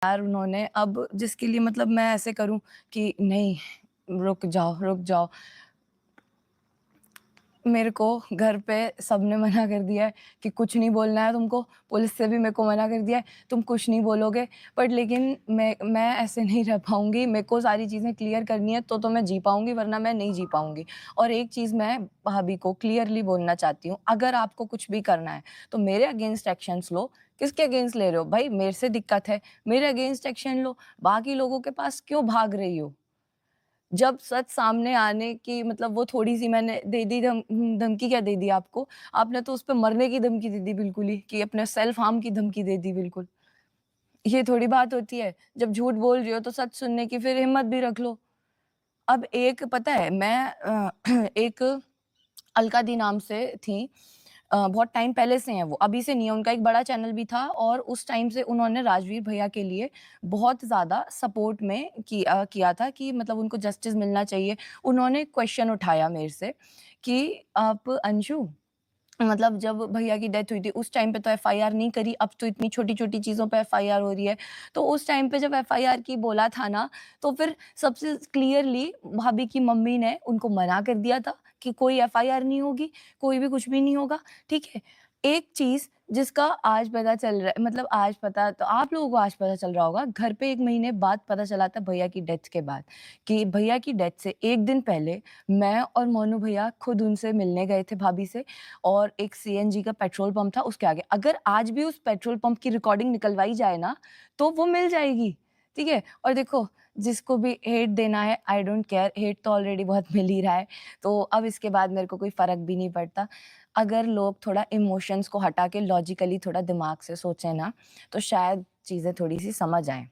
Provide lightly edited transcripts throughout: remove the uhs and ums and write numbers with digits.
यार उन्होंने अब जिसके लिए मतलब मैं ऐसे करूँ कि नहीं, रुक जाओ। मेरे को घर पे सबने मना कर दिया है कि कुछ नहीं बोलना है तुमको, पुलिस से भी मेरे को मना कर दिया है, तुम कुछ नहीं बोलोगे। बट लेकिन मैं ऐसे नहीं रह पाऊँगी, मेरे को सारी चीज़ें क्लियर करनी है तो मैं जी पाऊँगी, वरना मैं नहीं जी पाऊँगी। और एक चीज़ मैं भाभी को क्लियरली बोलना चाहती हूँ, अगर आपको कुछ भी करना है, तो मेरे अगेंस्ट एक्शन्स लो। किसके अगेंस्ट ले रहे हो? भाई मेरे से दिक्कत है, मेरे अगेंस्ट एक्शन लो, बाकी लोगों के पास क्यों भाग रही हो? जब सच सामने आने की मतलब वो थोड़ी-सी मैंने दे दी धमकी क्या दे दी आपको? आपने तो उस पे मरने की धमकी दे दी बिल्कुल ही कि अपने सेल्फ हार्म की धमकी दे दी बिल्कुल। ये थोड़ी बात होती है, जब झूठ बोल रही हो तो सच सुनने की फिर हिम्मत भी रख लो। अब एक पता है मैं एक अलका दी नाम से थी। बहुत टाइम पहले से हैं वो, अभी से नहीं है, उनका एक बड़ा चैनल भी था और उस टाइम से उन्होंने राजवीर भैया के लिए बहुत ज़्यादा सपोर्ट में किया था कि मतलब उनको जस्टिस मिलना चाहिए। उन्होंने क्वेश्चन उठाया मेरे से कि आप अंशु, मतलब जब भैया की डेथ हुई थी उस टाइम पे तो एफआईआर नहीं करी, अब तो इतनी छोटी-छोटी चीज़ों पे एफआईआर हो रही है। तो उस टाइम पे जब एफआईआर की बोला था ना, तो फिर सबसे क्लियरली भाभी की मम्मी ने उनको मना कर दिया था कि कोई एफआईआर नहीं होगी, कोई भी कुछ भी नहीं होगा, ठीक है? एक चीज़ जिसका आज पता चल रहा है, मतलब आज पता तो आप लोगों को आज पता चल रहा होगा, घर पे 1 महीने बाद पता चला था भैया की डेथ के बाद, कि भैया की डेथ से 1 दिन पहले मैं और मोनू भैया खुद उनसे मिलने गए थे भाभी से। और एक सीएनजी का पेट्रोल पंप था उसके आगे। अगर आज भी उस पेट्रोल पंप की रिकॉर्डिंग निकलवाई जाए ना, तो वो मिल जाएगी, ठीक है? और देखो, जिसको भी हेट देना है आई डोंट केयर, हेट तो ऑलरेडी बहुत मिल ही रहा है, तो अब इसके बाद मेरे को कोई फ़र्क भी नहीं पड़ता। अगर लोग थोड़ा इमोशंस को हटा के लॉजिकली थोड़ा दिमाग से सोचें ना, तो शायद चीज़ें थोड़ी-सी समझ आएँ।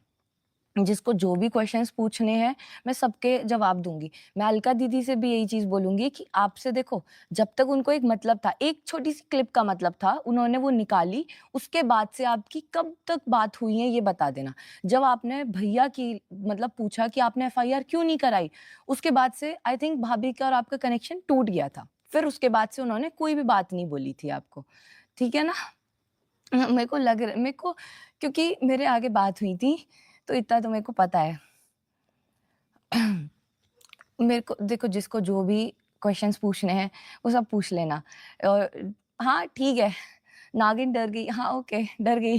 जिसको जो भी क्वेश्चंस पूछने हैं, मैं सबके जवाब दूँगी। मैं अलका दीदी से भी यही चीज़ बोलूँगी कि आपसे देखो, जब तक उनको एक मतलब था, एक छोटी-सी क्लिप का मतलब था, उन्होंने वो निकाली, उसके बाद से आपकी कब तक बात हुई है, ये बता देना। जब आपने भैया की मतलब पूछा कि आपने एफआईआर क्यों नहीं कराई, उसके बाद से आई थिंक भाभी का और आपका कनेक्शन टूट गया था। फिर उसके बाद से उन्होंने कोई भी बात नहीं बोली थी आपको, ठीक है ना? मेरे को क्योंकि मेरे आगे बात हुई थी, तो इतना तो मेरे को पता है। मेरे को देखो, जिसको जो भी क्वेश्चन्स पूछने हैं, वो सब पूछ लेना। और हाँ, ठीक है, नागिन डर गई, हाँ, ओके, डर गई।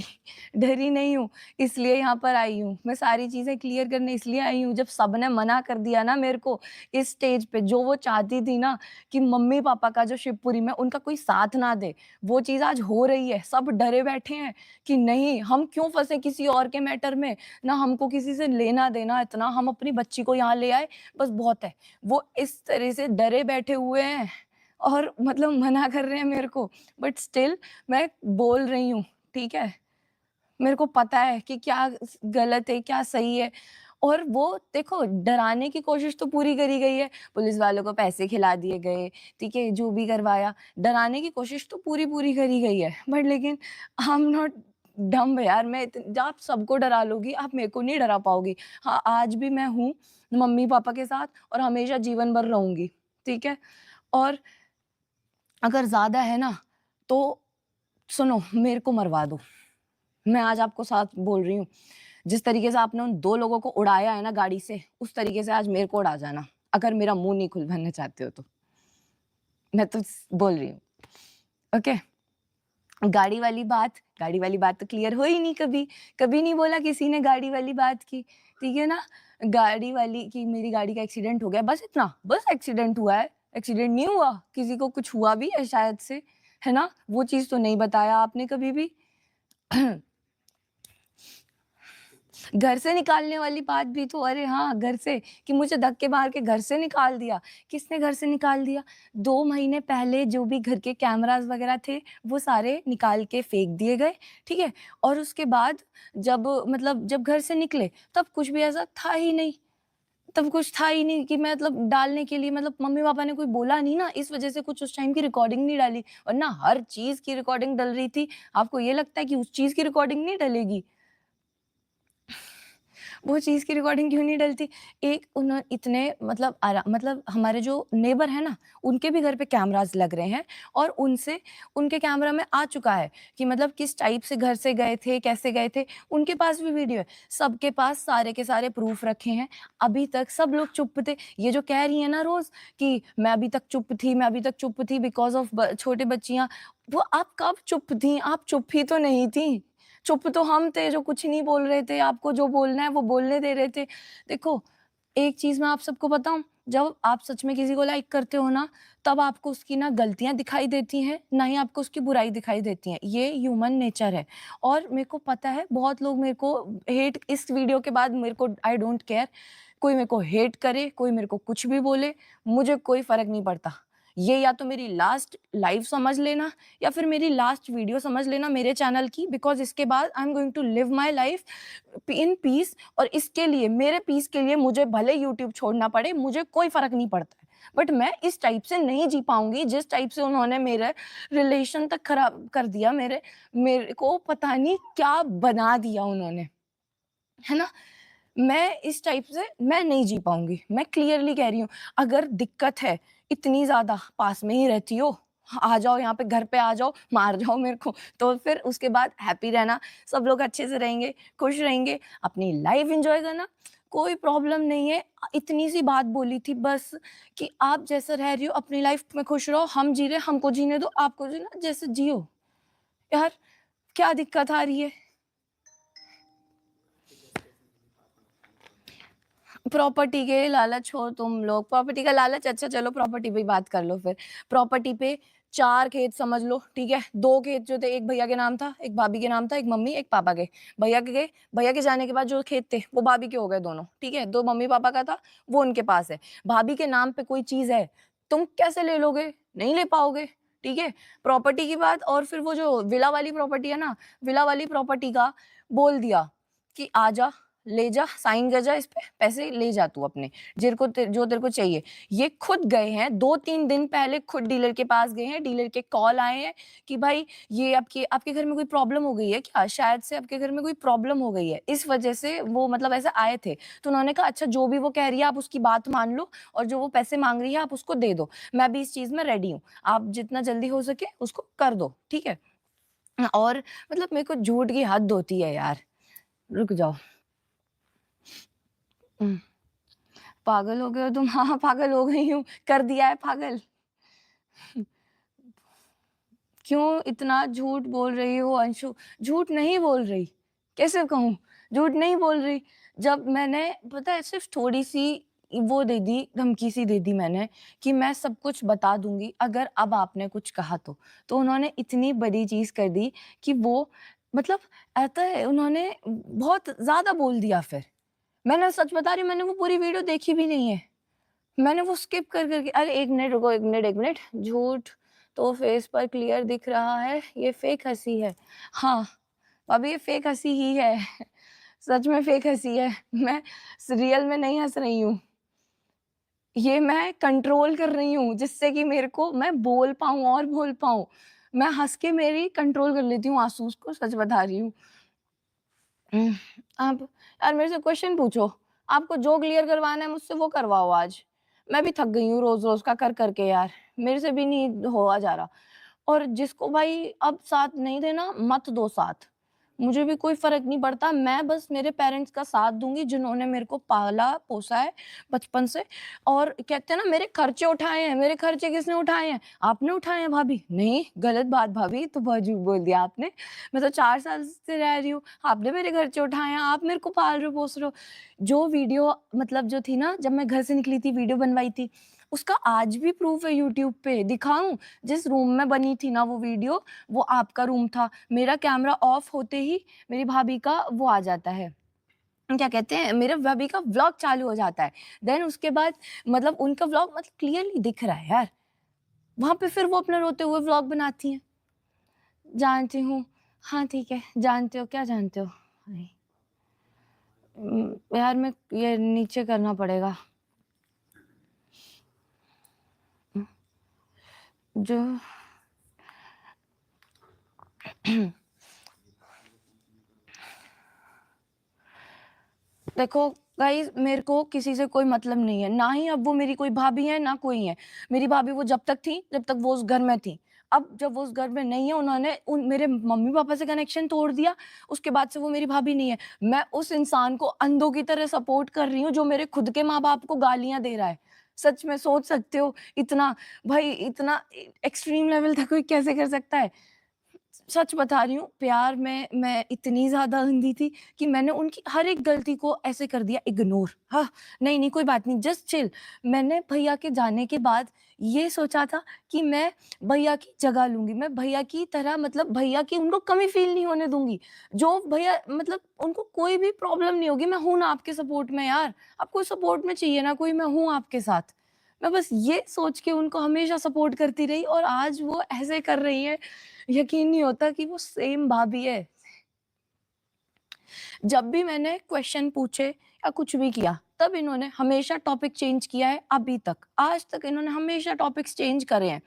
डरी नहीं हूँ, इसलिए यहाँ पर आई हूँ। मैं सारी चीज़ें क्लियर करने इसलिए आई हूँ, जब सबने मना कर दिया ना मेरे को इस स्टेज पे, जो वो चाहती थी ना कि मम्मी-पापा का जो शिवपुरी में उनका कोई साथ ना दे, वो चीज़ आज हो रही है। सब डरे बैठे हैं कि नहीं, हम क्यों फँसे किसी और के मैटर में, ना हमको किसी से लेना-देना इतना, हम अपनी बच्ची को यहाँ ले आए, बस बहुत है। वो इस तरह से डरे बैठे हुए हैं और मतलब मना कर रहे हैं मेरे को, बट स्टिल मैं बोल रही हूँ, ठीक है? मेरे को पता है कि क्या गलत है, क्या सही है। और वो देखो, डराने की कोशिश तो पूरी करी गई है, पुलिस वालों को पैसे खिला दिए गए, ठीक है? जो भी करवाया, डराने की कोशिश तो पूरी-पूरी करी गई है, बट लेकिन आई एम नॉट डम्ब यार, मैं आप सबको डरा लोगी, आप मेरे को नहीं डरा पाओगी। हाँ, आज भी मैं हूँ मम्मी-पापा के साथ और हमेशा जीवन भर रहूँगी, ठीक है? और अगर ज़्यादा है ना, तो सुनो, मेरे को मरवा दो। मैं आज आपको साथ बोल रही हूँ, जिस तरीके से आपने उन 2 लोगों को उड़ाया है ना गाड़ी से, उस तरीके से आज मेरे को उड़ा जाना, अगर मेरा मुँह नहीं खुलवाना चाहते हो तो। मैं तो स बोल रही हूँ, ओके? गाड़ी वाली बात तो क्लियर हो ही नहीं कभी, कभी नहीं बोला किसी ने गाड़ी वाली बात की, ठीक है ना? गाड़ी वाली कि मेरी गाड़ी का एक्सीडेंट हो गया, बस इतना, बस एक्सीडेंट हुआ है, एक्सीडेंट नहीं हुआ, किसी को कुछ हुआ भी है शायद से, है ना? वो चीज़ तो नहीं बताया आपने कभी भी। घर से निकालने वाली बात भी तो, अरे हाँ, घर से कि मुझे धक्के मार के घर से निकाल दिया। किसने घर से निकाल दिया? 2 महीने पहले जो भी घर के कैमराज़ वग़ैरह थे, वो सारे निकाल के फेंक दिए गए, ठीक है? और उसके बाद जब मतलब जब घर से निकले, तब कुछ भी ऐसा था ही नहीं। तब कुछ था ही नहीं कि मतलब डालने के लिए, मतलब मम्मी-पापा ने कोई बोला नहीं ना, इस वज़ह से कुछ उस टाइम की रिकॉर्डिंग नहीं डाली, वरना हर चीज़ की रिकॉर्डिंग डल रही थी। आपको ये लगता है कि उस चीज़ की रिकॉर्डिंग नहीं डलेगी? वो चीज़ की रिकॉर्डिंग क्यों नहीं डलती? एक उन्हों इतने मतलब हमारे जो नेबर हैं ना, उनके भी घर पे कैमराज़ लग रहे हैं और उनके कैमरा में आ चुका है कि मतलब किस टाइप से घर से गए थे, कैसे गए थे, उनके पास भी वीडियो है। सबके पास सारे के सारे प्रूफ़ रखे हैं। अभी तक सब लोग चुप थे। ये जो कह रही हैं ना रोज़ कि मैं अभी तक चुप थी, मैं अभी तक चुप थी बिकॉज़ ऑफ ब छोटे बच्चियाँ, वो आप कब चुप थीं? आप चुप ही तो नहीं थीं। चुप तो हम थे जो कुछ नहीं बोल रहे थे, आपको जो बोलना है वो बोलने दे रहे थे। देखो, एक चीज़ मैं आप सबको बताऊँ, जब आप सच में किसी को लाइक करते हो ना, तब आपको उसकी ना गलतियाँ दिखाई देती हैं, ना ही आपको उसकी बुराई दिखाई देती हैं। ये ह्यूमन नेचर है और मेरे को पता है बहुत लोग मेरे को हेट इस वीडियो के बाद मेरे को आई डोंट केयर, कोई मेरे को हेट करे, कोई मेरे को कुछ भी बोले, मुझे कोई फ़र्क नहीं पड़ता। ये या तो मेरी लास्ट लाइव समझ लेना या फिर मेरी लास्ट वीडियो समझ लेना मेरे चैनल की, बिकॉज़ इसके बाद I am going to live my life in peace और इसके लिए मेरे पीस के लिए मुझे भले यूट्यूब छोड़ना पड़े, मुझे कोई फ़र्क नहीं पड़ता है। बट मैं इस टाइप से नहीं जी पाऊँगी जिस टाइप से उन्होंने मेरे रिलेशन तक खराब कर दिया, मेरे को पता नहीं क्या बना दिया उन्होंने, है ना? मैं इस टाइप से मैं नहीं जी पाऊँगी। मैं क्लियरली कह रही हूँ, अगर दिक्कत है, इतनी ज़्यादा पास में ही रहती हो, आ जाओ यहाँ पे घर पे आ जाओ, मार जाओ मेरे को, तो फिर उसके बाद हैप्पी रहना, सब लोग अच्छे से रहेंगे, खुश रहेंगे, अपनी लाइफ़ एन्जॉय करना, कोई प्रॉब्लम नहीं है। इतनी सी बात बोली थी बस कि आप जैसा रह रही हो अपनी लाइफ़ में खुश रहो, हम जी रहे हैं, हमको जीने दो, आपको जीना जैसे जियो। यार, क्या दिक्कत आ रही है? प्रॉपर्टी के लालच हो तुम लोग, प्रॉपर्टी का लालच, अच्छा चलो प्रॉपर्टी पे ही बात कर लो फिर। प्रॉपर्टी पे 4 खेत समझ लो, ठीक है? 2 खेत जो थे, एक भैया के नाम था, एक भाभी के नाम था, एक मम्मी, एक पापा के। भैया के गए, भैया के जाने के बाद जो खेत थे, वो भाभी के हो गए दोनों, ठीक है? 2 मम्मी-पापा का था, वो उनके पास है। भाभी के नाम पे कोई चीज़ है, तुम कैसे ले लोगे? नहीं ले पाओगे, ठीक है? प्रॉपर्टी की बात और फिर वो जो विला वाली प्रॉपर्टी है ना, विला वाली प्रॉपर्टी का बोल दिया कि आजा, ले जा, साइन कर जा इस पे, पैसे ले जा तू अपने, जो तेरे को चाहिए। ये खुद गए हैं, 2-3 दिन पहले खुद डीलर के पास गए हैं, डीलर के कॉल आए हैं कि भाई ये आपके आपके घर में कोई प्रॉब्लम हो गई है क्या? शायद से आपके घर में कोई प्रॉब्लम हो गई है। इस वजह से वो मतलब ऐसे आए थे। तो उन्होंने कहा अच्छा जो भी वो कह रही है आप उसकी बात मान लो और जो वो पैसे माँग रही है आप उसको दे दो। मैं भी इस चीज़ में रेडी हूँ। आप जितना जल्दी हो सके उसको कर दो, ठीक है? और मतलब मेरे को झूठ की हद होती है यार। रुक जाओ। हुँ। पागल हो गए हो तुम? हाँ, पागल हो गई हूँ, कर दिया है पागल। क्यों इतना झूठ बोल रही हो अंशु? झूठ नहीं बोल रही, कैसे कहूँ? झूठ नहीं बोल रही। जब मैंने पता है सिर्फ़ थोड़ी-सी वो दे दी, धमकी-सी दे दी मैंने कि मैं सब कुछ बता दूँगी अगर अब आपने कुछ कहा तो। तो उन्होंने इतनी बड़ी चीज़ कर दी कि वो मतलब ऐसा है उन्होंने बहुत ज़्यादा बोल दिया फिर। मैंने सच बता रही हूँ मैंने वो पूरी वीडियो देखी भी नहीं है। मैंने वो स्किप कर के अरे 1 मिनट रुको 1 मिनट झूठ तो फेस पर क्लियर दिख रहा है, ये फेक हँसी है। हाँ, भाभी ये फेक हँसी ही है। सच में फेक हँसी है। मैं रियल में नहीं हँस रही हूँ। ये मैं कंट्रोल कर रही हूँ जिससे कि मेरे को मैं बोल पाऊँ और बोल पाऊँ। मैं हँस के मेरी कंट्रोल कर लेती हूँ आँसू को सच बता रही हूँ। उम, आप यार मेरे से क्वेश्चन पूछो। आपको जो क्लियर करवाना है मुझसे वो करवाओ आज। मैं भी थक गई हूँ रोज़-रोज़ का कर के यार। मेरे से भी नहीं होआ जा रहा। और जिसको भाई अब साथ नहीं देना मत दो साथ। मुझे भी कोई फ़र्क नहीं पड़ता, मैं बस मेरे पेरेंट्स का साथ दूँगी जिन्होंने मेरे को पाला-पोसा है बचपन से और कहते हैं ना मेरे खर्चे उठाए हैं, मेरे खर्चे किसने उठाए हैं? आपने उठाए हैं भाभी। नहीं, गलत बात भाभी, तो बहुत झूठ बोल दिया आपने। मैं तो 4 साल से रह रही हूँ, आपने मेरे खर्चे उठाए हैं, आप मेरे को पाल रहे हो, पोस रहे हो। जो वीडियो मतलब जो थी ना जब मैं घर से निकली थी, वीडियो बनवाई थी, उसका आज भी प्रूफ़ है यूट्यूब पे, दिखाऊँ? जिस रूम में बनी थी ना वो वीडियो, वो आपका रूम था। मेरा कैमरा ऑफ होते ही मेरी भाभी का वो आ जाता है, क्या कहते हैं, मेरे भाभी का व्लॉग चालू हो जाता है। देन उसके बाद मतलब उनका व्लॉग मतलब क्लियरली दिख रहा है यार। वहाँ पे फिर वो अपना रोते हुए व्लॉग बनाती हैं। जानती हूँ। हाँ, ठीक है। जानते हो, क्या जानते हो? नहीं। यार मैं ये नीचे करना पड़ेगा। उम, जो देखो गाइस, मेरे को किसी से कोई मतलब नहीं है, ना ही अब वो मेरी कोई भाभी है ना कोई है। मेरी भाभी वो जब तक थी जब तक वो उस घर में थी। अब जब वो उस घर में नहीं है, उन्होंने उन मेरे मम्मी पापा से कनेक्शन तोड़ दिया, उसके बाद से वो मेरी भाभी नहीं है। मैं उस इंसान को अंधों की तरह सपोर्ट कर रही हूँ जो मेरे खुद के माँ बाप को गालियां दे रहा है। सच में सोच सकते हो, इतना भाई, इतना एक्सट्रीम लेवल तक कोई कैसे कर सकता है। सच बता रही हूँ, प्यार में मैं इतनी ज़्यादा अंधी थी कि मैंने उनकी हर एक गलती को ऐसे कर दिया इग्नोर। हाँ, नहीं, नहीं कोई बात नहीं, जस्ट चिल। मैंने भैया के जाने के बाद ये सोचा था कि मैं भैया की जगह लूँगी। मैं भैया की तरह, मतलब भैया की उनको कमी फ़ील नहीं होने दूँगी। जो भैया, मतलब उनको कोई भी प्रॉब्लम नहीं होगी, मैं हूँ ना आपके सपोर्ट में यार। आपको सपोर्ट में चाहिए ना कोई, मैं हूँ आपके साथ। मैं बस ये सोच के उनको हमेशा सपोर्ट करती रही और आज वो ऐसे कर रही हैं, यकीन नहीं होता कि वो सेम भाभी है। जब भी मैंने क्वेश्चन पूछे या कुछ भी किया, तब इन्होंने हमेशा टॉपिक चेंज किया है अभी तक। आज तक इन्होंने हमेशा टॉपिक्स चेंज करे हैं।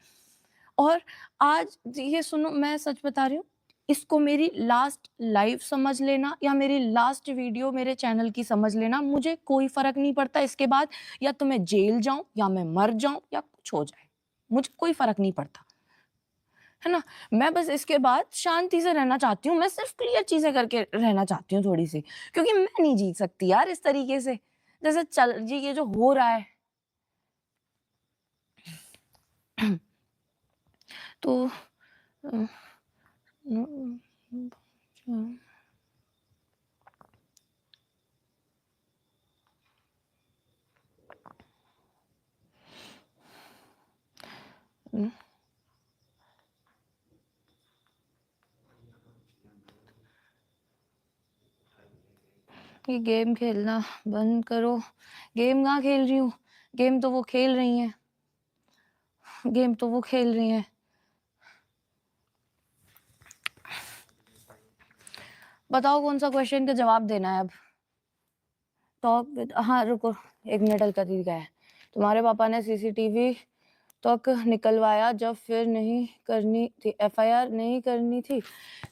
और आज ये सुनो, मैं सच बता रही हूँ, इसको मेरी लास्ट लाइव समझ लेना या मेरी लास्ट वीडियो मेरे चैनल की समझ लेना, मुझे कोई फ़र्क नहीं पड़ता इसके बाद। या तो मैं जेल जाऊँ या मैं मर जाऊँ या कुछ हो जाए, मुझे कोई फ़र्क नहीं पड़ता। है ना? मैं बस इसके बाद शांति से रहना चाहती हूँ, मैं सिर्फ़ क्लियर चीज़ें करके रहना चाहती हूँ थोड़ी-सी, क्योंकि मैं नहीं जी सकती यार इस तरीके से। जैसे चल जी ये जो हो रहा है। तो अ, न हुँ, ये गेम खेलना बंद करो। गेम कहाँ खेल रही हूँ, गेम तो वो खेल रही हैं, गेम तो वो खेल रही हैं। बताओ कौन-सा क्वेश्चन का जवाब देना है अब? टॉक विद, हाँ, रुको 1 मिनट, अलका दीदी का है। तुम्हारे पापा ने सीसीटीवी तक निकलवाया जब फिर नहीं करनी थी, एफआईआर नहीं करनी थी।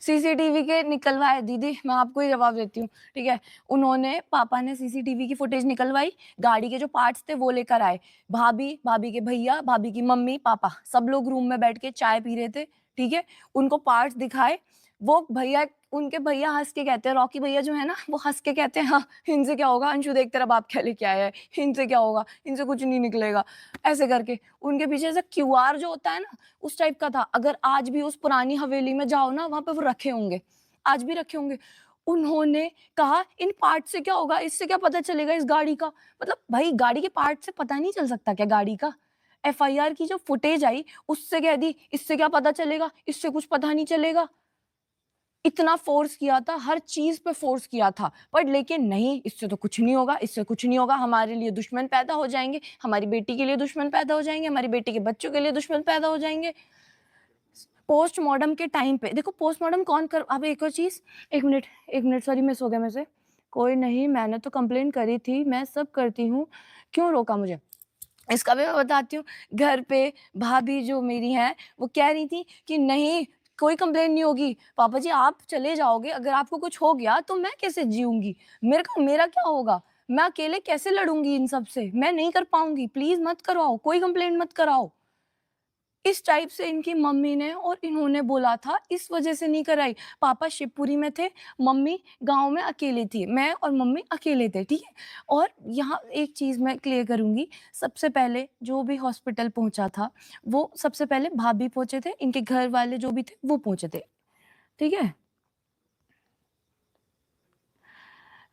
सीसीटीवी के निकलवाए दीदी, मैं आपको ही जवाब देती हूँ, ठीक है? उन्होंने, पापा ने सीसीटीवी की फुटेज निकलवाई, गाड़ी के जो पार्ट्स थे वो लेकर आए। भाभी, भाभी के भैया, भाभी की मम्मी, पापा सब लोग रूम में बैठ के चाय पी रहे थे, ठीक है? उनको पार्ट्स दिखाए, वो भैया, उनके भैया हँस के कहते हैं, रॉकी भैया जो है ना, वो हँस के कहते हैं, हाँ, इनसे क्या होगा? अंशु देख तेरा बाप क्या लेके आया है, इनसे क्या होगा? इनसे कुछ नहीं निकलेगा। ऐसे करके उनके पीछे ऐसा क्यूआर जो होता है ना, उस टाइप का था। अगर आज भी उस पुरानी हवेली में जाओ ना, वहाँ पे वो रखे होंगे, आज भी रखे होंगे। उन्होंने कहा इन पार्ट से क्या होगा? इससे क्या पता चलेगा इस गाड़ी का? मतलब भाई, गाड़ी के पार्ट से पता नहीं चल सकता क्या गाड़ी का? एफआईआर की जो फुटेज आई, उससे कह दी इससे क्या पता चलेगा? इससे कुछ पता नहीं चलेगा। इतना फ़ोर्स किया था, हर चीज़ पे फ़ोर्स किया था, पर लेकिन नहीं, इससे तो कुछ नहीं होगा, इससे कुछ नहीं होगा, हमारे लिए दुश्मन पैदा हो जाएँगे, हमारी बेटी के लिए दुश्मन पैदा हो जाएँगे, हमारी बेटी के बच्चों के लिए दुश्मन पैदा हो जाएँगे। पोस्टमार्टम के टाइम पे देखो, पोस्टमार्टम कौन कर, अब एक और चीज़, 1 मिनट सॉरी, मिस हो गया मेरे से। कोई नहीं, मैंने तो कंप्लेंट करी थी, मैं सब करती हूँ, क्यों रोका मुझे? इसका भी मैं बताती हूँ। घर पे भाभी जो मेरी हैं, वो कह रही थी कि नहीं, कोई कंप्लेंट नहीं होगी। पापा जी आप चले जाओगे, अगर आपको कुछ हो गया तो मैं कैसे जीऊँगी? मेरा क्या होगा? मैं अकेले कैसे लड़ूँगी इन सब से? मैं नहीं कर पाऊँगी, प्लीज़ मत करवाओ, कोई कंप्लेंट मत कराओ। इस टाइप से इनकी मम्मी ने और इन्होंने बोला था, इस वजह से नहीं कराई। पापा शिवपुरी में थे, मम्मी गाँव में अकेली थी, मैं और मम्मी अकेले थे, ठीक है? और यहाँ एक चीज़ मैं क्लियर करूँगी, सबसे पहले जो भी हॉस्पिटल पहुँचा था, वो सबसे पहले भाभी पहुँचे थे, इनके घर वाले जो भी थे, वो पहुँचे थे, ठीक है?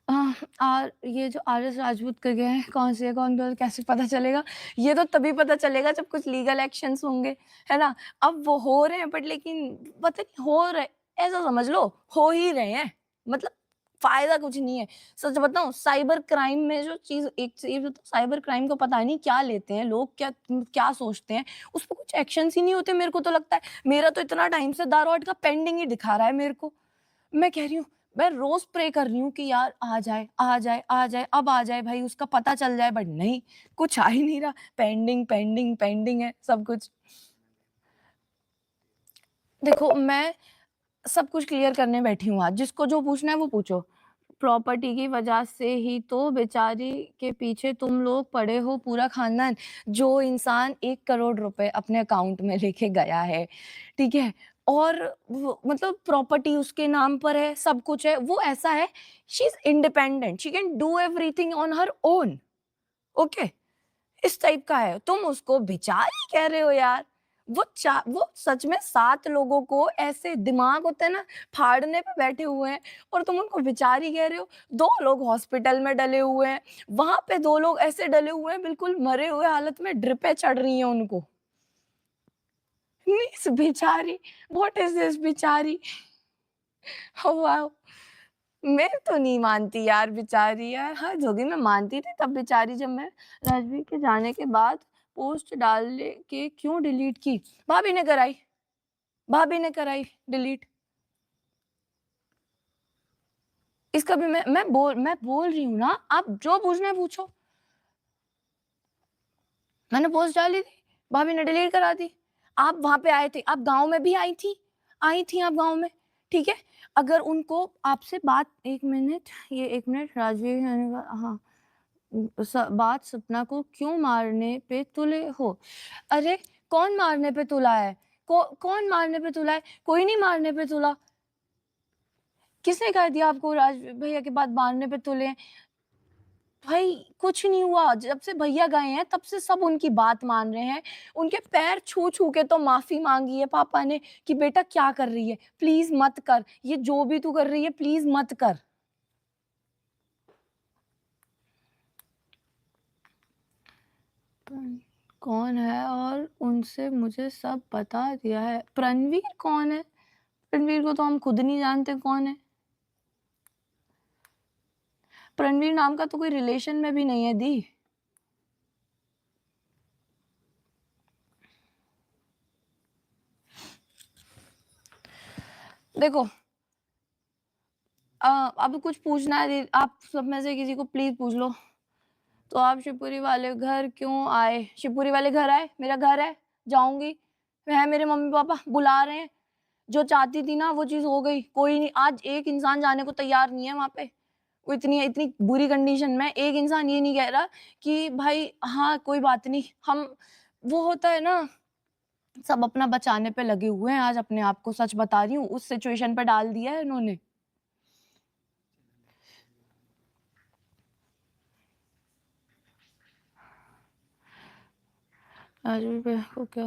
अ, और ये जो आर.एस. राजपूत करके हैं, कौन से है, कौन गलत, कैसे पता चलेगा? ये तो तभी पता चलेगा जब कुछ लीगल एक्शंस होंगे, है ना? अब वो हो रहे हैं, बट लेकिन पता नहीं हो रहे, ऐसा समझ लो, हो ही रहे हैं। मतलब फ़ायदा कुछ नहीं है। सच बताऊँ, साइबर क्राइम में जो चीज़, एक चीज़ तो साइबर क्राइम को पता नहीं क्या लेते हैं लोग, क्या क्या सोचते हैं, उस पे कुछ एक्शंस ही नहीं होते, मेरे को तो लगता है। मेरा तो इतना टाइम से दारौट का पेंडिंग ही दिखा रहा है मेरे को। मैं कह रही हूँ, मैं रोज़ प्रे कर रही हूँ कि यार आ जाए, आ जाए, आ जाए, अब आ जाए भाई, उसका पता चल जाए, बट नहीं, कुछ आ ही नहीं रहा। पेंडिंग, पेंडिंग, पेंडिंग है सब कुछ। देखो, मैं सब कुछ क्लियर करने बैठी हूँ आज, जिसको जो पूछना है वो पूछो। प्रॉपर्टी की वजह से ही तो बेचारी के पीछे तुम लोग पड़े हो, पूरा खानदान। जो इंसान 1 करोड़ रुपए अपने अकाउंट में लेके गया है, ठीक है? और वो मतलब प्रॉपर्टी उसके नाम पर है, सब कुछ है, वो ऐसा है, she is independent, she can do everything on her own, okay? इस टाइप का है। तुम उसको बेचारी कह रहे हो यार। वो सच में 7 लोगों को ऐसे दिमाग होता है ना, फाड़ने पे बैठे हुए हैं और तुम उनको बेचारी कह रहे हो। 2 लोग हॉस्पिटल में डले हुए हैं, वहाँ पे 2 लोग ऐसे डले हुए हैं बिल्कुल मरे हुए हालत में, ड्रिपें चढ़ रही हैं उनको। मीन्स बेचारी, व्हाट इज़ दिस बेचारी? Oh wow! मैं तो नहीं मानती यार बेचारी, यार हद हो गई। मैं मानती थी तब बेचारी, जब मैं राजवीर के जाने के बाद पोस्ट डालने के क्यों डिलीट की? भाभी ने कराई डिलीट। इसका भी मैं बोल रही हूँ ना, आप जो पूछना है पूछो। मैंने पोस्ट डाली थी, भाभी ने डिलीट करा दी। आप वहाँ पे आए थे, आप गाँव में भी आई थी आप गाँव में, ठीक है? अगर उनको आपसे बात 1 मिनट, ये 1 मिनट राजवीर हाँ। बात सपना को क्यों मारने पे तुले हो? अरे कौन मारने पे तुला है? कौन मारने पे तुला है? कोई नहीं मारने पे तुला। किसने कह दिया आपको राज भैया के बाद मारने पे तुले हैं? भाई कुछ नहीं हुआ, जब से भैया गए हैं तब से सब उनकी बात मान रहे हैं। उनके पैर छू-छू के तो माफ़ी माँगी है पापा ने कि बेटा क्या कर रही है? प्लीज़ मत कर। ये जो भी तू कर रही है प्लीज़ मत कर। कौन है और उनसे मुझे सब बता दिया है। रणवीर कौन है? रणवीर को तो हम खुद नहीं जानते कौन है। रणवीर नाम का तो कोई रिलेशन में भी नहीं है दी। देखो अब कुछ पूछना है, आप सब में से किसी को प्लीज पूछ लो। तो आप शिवपुरी वाले घर क्यों आए? शिवपुरी वाले घर आए, मेरा घर है, जाऊंगी। वह मेरे मम्मी पापा बुला रहे हैं। जो चाहती थी ना वो चीज हो गई। कोई नहीं, आज एक इंसान जाने को तैयार नहीं है वहां पे। वो इतनी इतनी बुरी कंडीशन में एक इंसान ये नहीं कह रहा कि भाई हाँ कोई बात नहीं। हम, वो होता है ना, सब अपना बचाने पे लगे हुए हैं। आज अपने आप को, सच बता रही हूँ, उस सिचुएशन पे डाल दिया है इन्होंने। आज भी को क्या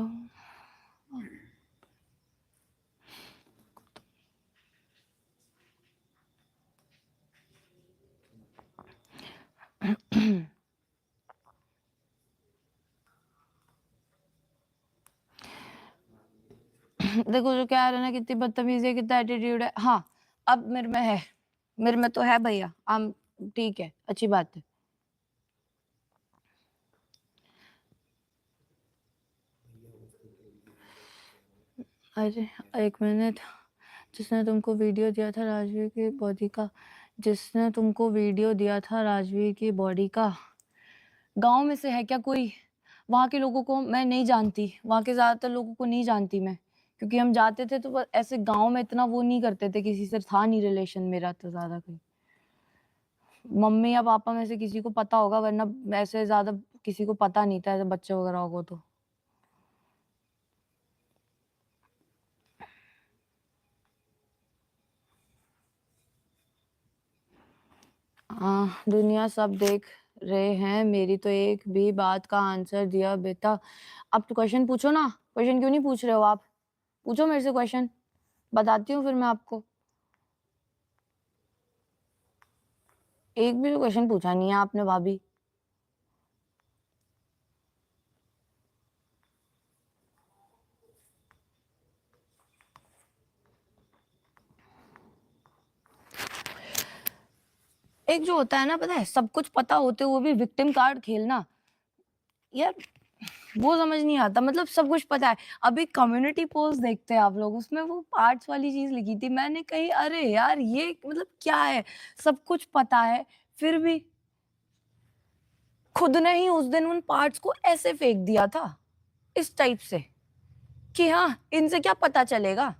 देखो जो कह रहे हैं ना, कितनी बदतमीजी है, कितना एटीट्यूड है। हाँ अब मेरे में है, मेरे में तो है भैया। हम ठीक है, अच्छी बात है। अरे 1 मिनट, जिसने तुमको वीडियो दिया था राजवीर की बॉडी का, जिसने तुमको वीडियो दिया था राजवीर की बॉडी का, गांव में से है क्या कोई? वहाँ के लोगों को मैं नहीं जानती, वहाँ के ज़्यादातर लोगों को नहीं जानती मैं, क्योंकि हम जाते थे तो वो ऐसे गाँव में इतना वो नहीं करते थे, किसी से था नहीं रिलेशन मेरा तो ज़्यादा कोई। मम्मी या पापा में से किसी को पता होगा, वरना ऐसे ज़्यादा किसी को पता नहीं था, ऐसे बच्चे वगैरह को तो। दुनिया सब देख रहे हैं, मेरी तो एक भी बात का आंसर दिया बेटा। अब तो क्वेश्चन पूछो ना, क्वेश्चन क्यों नहीं पूछ रहे हो आप? पूछो मेरे से क्वेश्चन, बताती हूँ फिर मैं आपको। एक भी तो क्वेश्चन पूछा नहीं है आपने भाभी। एक जो होता है ना, पता है, सब कुछ पता होते हुए भी विक्टिम कार्ड खेलना, यार वो समझ नहीं आता। मतलब सब कुछ पता है। अभी कम्युनिटी पोस्ट देखते हैं आप लोग, उसमें वो पार्ट्स वाली चीज लिखी थी, मैंने कही अरे यार ये मतलब क्या है? सब कुछ पता है फिर भी खुद ने ही उस दिन उन पार्ट्स को ऐसे फेंक दिया था, इस टाइप से कि हाँ इनसे क्या पता चलेगा।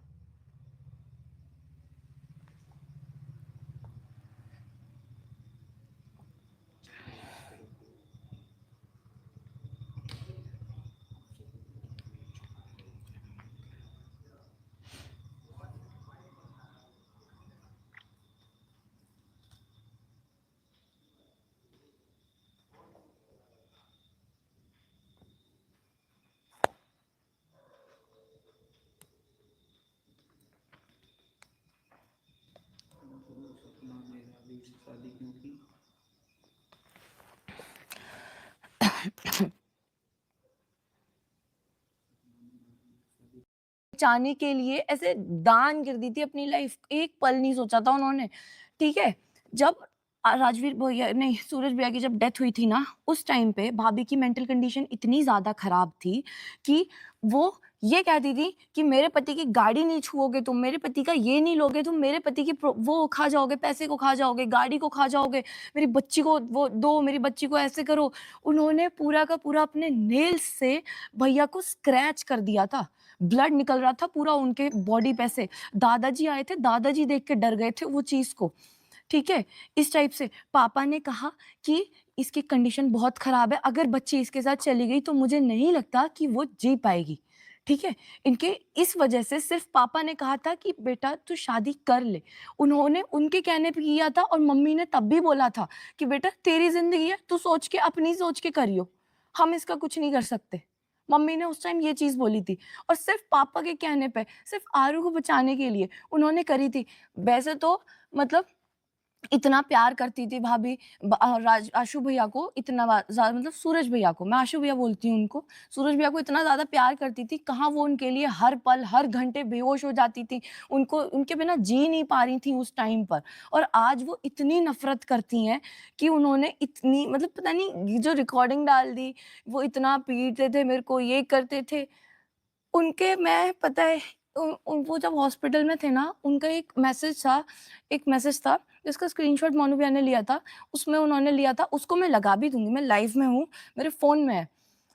बचाने के लिए ऐसे दान कर दी थी अपनी लाइफ, एक पल नहीं सोचा था उन्होंने, ठीक है। जब राजवीर भैया नहीं सूरज भैया की जब डेथ हुई थी ना, उस टाइम पे भाभी की मेंटल कंडीशन इतनी ज्यादा खराब थी कि वो ये कहती थी कि मेरे पति की गाड़ी नहीं छुओगे तुम, मेरे पति का ये नहीं लोगे तुम, मेरे पति की वो खा जाओगे, पैसे को खा जाओगे, गाड़ी को खा जाओगे, मेरी बच्ची को वो दो, मेरी बच्ची को ऐसे करो। उन्होंने पूरा का पूरा अपने नेल्स से भैया को स्क्रैच कर दिया था, ब्लड निकल रहा था पूरा उनके बॉडी पे से। दादाजी आए थे, दादाजी देख के डर गए थे वो चीज को, ठीक है। इस टाइप से पापा ने कहा कि इसकी कंडीशन बहुत खराब है, अगर बच्ची इसके साथ चली गई तो मुझे नहीं लगता कि वो जी पाएगी, ठीक है। इनके इस वजह से सिर्फ पापा ने कहा था कि बेटा तू शादी कर ले, उन्होंने उनके कहने पे किया था, और मम्मी ने तब भी बोला था कि बेटा तेरी जिंदगी है, तू सोच के अपनी सोच के करियो, हम इसका कुछ नहीं कर सकते। मम्मी ने उस टाइम ये चीज बोली थी, और सिर्फ पापा के कहने पे, सिर्फ आरू को बचाने के लिए उन्होंने करी थी। वैसे तो मतलब इतना प्यार करती थी भाभी आशु भैया को, इतना मतलब सूरज भैया को, मैं आशु भैया बोलती हूँ उनको, सूरज भैया को इतना ज्यादा प्यार करती थी, कहाँ वो उनके लिए हर पल हर घंटे बेहोश हो जाती थी, उनको उनके बिना जी नहीं पा रही थी उस टाइम पर। और आज वो इतनी नफरत करती हैं कि उन्होंने इतनी मतलब पता नहीं जो रिकॉर्डिंग डाल दी, वो इतना पीटते थे मेरे को, ये करते थे उनके, मैं पता है वो जब हॉस्पिटल में थे ना, उनका एक मैसेज था जिसका स्क्रीनशॉट मोनू भैया ने लिया था, उसमें उन्होंने लिया था, उसको मैं लगा भी दूंगी, मैं लाइव में हूँ, मेरे फोन में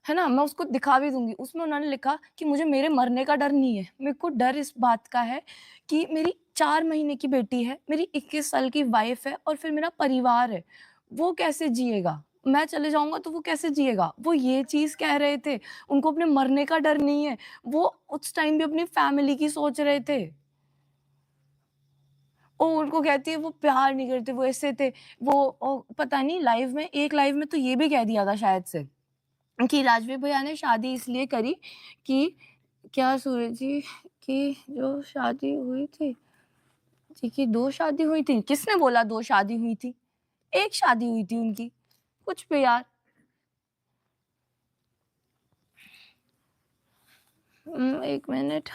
है ना, मैं उसको दिखा भी दूंगी। उसमें उन्होंने लिखा कि मुझे मेरे मरने का डर नहीं है, मेरे को डर इस बात का है कि मेरी 4 महीने की बेटी है, मेरी 21 साल की वाइफ है, और फिर मेरा परिवार है, वो कैसे जिएगा, मैं चले जाऊंगा तो वो कैसे जिएगा। वो ये चीज कह रहे थे, उनको अपने मरने का डर नहीं है, वो उस टाइम भी अपनी फैमिली की सोच रहे थे। और उनको कहती है वो प्यार नहीं करते, वो ऐसे थे, पता नहीं लाइव में, एक लाइव में तो ये भी कह दिया था शायद से कि राजवीर भैया ने शादी इसलिए करी कि क्या सूरज जी की जो शादी हुई थी जी की 2 शादी हुई थी, किसने बोला 2 शादी हुई थी, एक शादी हुई थी उनकी, कुछ भी यार। 1 मिनट,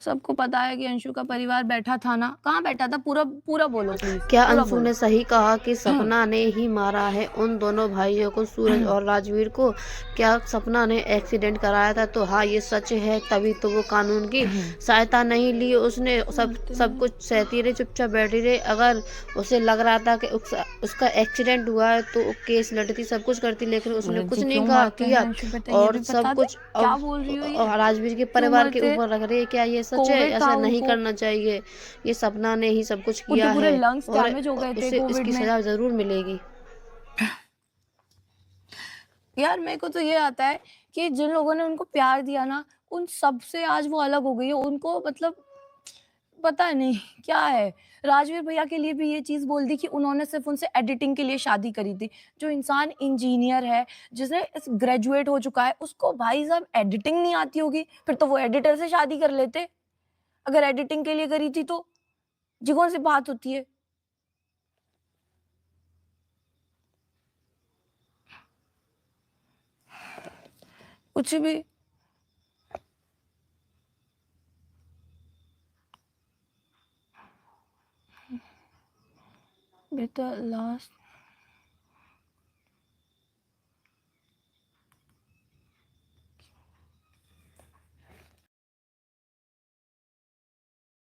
सबको पता है कि अंशु का परिवार बैठा था ना, कहाँ बैठा था, पूरा पूरा बोलो प्लीज, क्या पूरा अंशु बोलो। ने सही कहा कि सपना ने ही मारा है उन दोनों भाइयों को, सूरज और राजवीर को? क्या सपना ने एक्सीडेंट कराया था? तो हाँ, ये सच है, तभी तो वो कानून की सहायता नहीं ली उसने, सब कुछ सहती रही, चुपचाप बैठी रही। अगर उसे लग रहा था कि उसका एक्सीडेंट हुआ है तो केस लड़ती, सब कुछ करती, लेकिन उसने सूरज कुछ जी नहीं क्यों कहा मारते हैं किया। अंशु बेटा, ये और भी सब बता दे, कुछ क्या अब बोल रही हो ये, राजवीर के क्यों परिवार के मारते, ऊपर रख रही है। क्या ये सच है? कोविड था ऐसा नहीं उनको, करना चाहिए। ये सपना ने ही सब कुछ उनके किया पूरे है, लंग्स और डैमेज हो गए थे उसे कोविड इसकी में। सजा जरूर मिलेगी। यार मेरे को तो ये आता है कि जिन लोगों ने उनको प्यार दिया ना, उन सब से आज वो अलग हो गई है, उनको मतलब पता नहीं क्या है। राजवीर भैया के लिए भी ये चीज बोल दी कि उन्होंने सिर्फ उनसे एडिटिंग के लिए शादी करी थी। जो इंसान इंजीनियर है, जिसने ग्रेजुएट हो चुका है, उसको भाई साहब एडिटिंग नहीं आती होगी, फिर तो वो एडिटर से शादी कर लेते, अगर एडिटिंग के लिए करी थी तो। जी कौन सी बात होती है। कुछ भी बेटा लास्ट